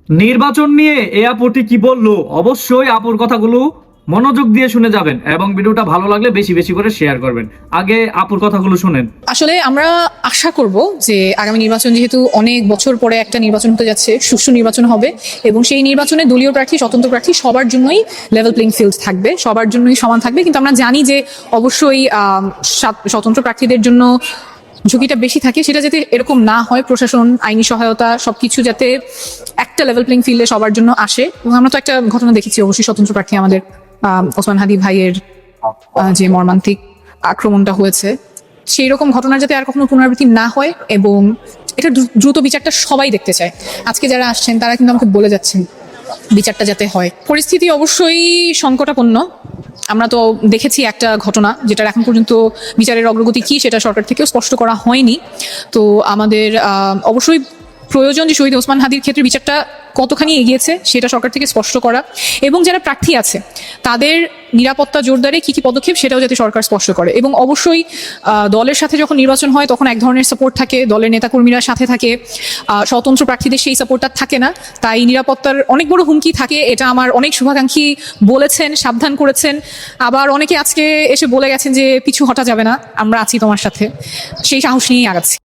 নির্বাচন নিয়ে এ আপুটি কি বললো, অবশ্যই আপুর কথাগুলো মনোযোগ দিয়ে শুনে যাবেন এবং ভিডিওটা ভালো লাগলে বেশি বেশি করে শেয়ার করবেন। আগে আপুর কথাগুলো শুনেন। আসলে আমরা আশা করব যে আগামী নির্বাচন, যেহেতু অনেক বছর পরে একটা নির্বাচন হতে যাচ্ছে, সুষ্ঠু নির্বাচন হবে এবং সেই নির্বাচনে দলীয় প্রার্থী, স্বতন্ত্র প্রার্থী সবার জন্যই লেভেল প্লেইং ফিল্ড থাকবে, সবার জন্যই সমান থাকবে। কিন্তু আমরা জানি যে অবশ্যই স্বতন্ত্র প্রার্থীদের জন্য ঝুঁকিটা বেশি থাকে। সেটা যাতে এরকম না হয়, প্রশাসন, আইনি সহায়তা সবকিছু যাতে একটা লেভেল প্লেইং ফিল্ডে সবার জন্য আসে। এবং আমরা তো একটা ঘটনা দেখেছি, অবশ্যই স্বতন্ত্র প্রার্থী আমাদের ওসমান হাদি ভাইয়ের যে মর্মান্তিক আক্রমণটা হয়েছে, সেই রকম ঘটনার যাতে আর কখনো পুনরাবৃত্তি না হয় এবং এটা দ্রুত বিচারটা সবাই দেখতে চায়। আজকে যারা আসছেন তারা কিন্তু আমাকে বলে যাচ্ছেন বিচারটা যাতে হয়। পরিস্থিতি অবশ্যই সংকটাপন্ন। আমরা তো দেখেছি একটা ঘটনা, যেটার এখন পর্যন্ত বিচারের অগ্রগতি কি সেটা সরকার থেকেও স্পষ্ট করা হয়নি। তো আমাদের অবশ্যই প্রয়োজন যে শহীদ ওসমান হাদির ক্ষেত্রে বিচারটা কতখানি এগিয়েছে সেটা সরকার থেকে স্পষ্ট করা, এবং যারা প্রার্থী আছে তাদের নিরাপত্তা জোরদারে কি কি পদক্ষেপ সেটাও যাতে সরকার স্পষ্ট করে। এবং অবশ্যই দলের সাথে যখন নির্বাচন হয় তখন এক ধরনের সাপোর্ট থাকে, দলের নেতাকর্মীরা সাথে থাকে, স্বতন্ত্র প্রার্থীদের সেই সাপোর্টটা থাকে না। তাই নিরাপত্তার অনেক বড় হুমকি থাকে, এটা আমার অনেক শুভাকাঙ্ক্ষী বলেছেন, সাবধান করেছেন। আবার অনেকে আজকে এসে বলে গেছেন যে পিছু হটা যাবে না, আমরা আছি তোমার সাথে। সেই সাহস নিয়েই আগাচ্ছি।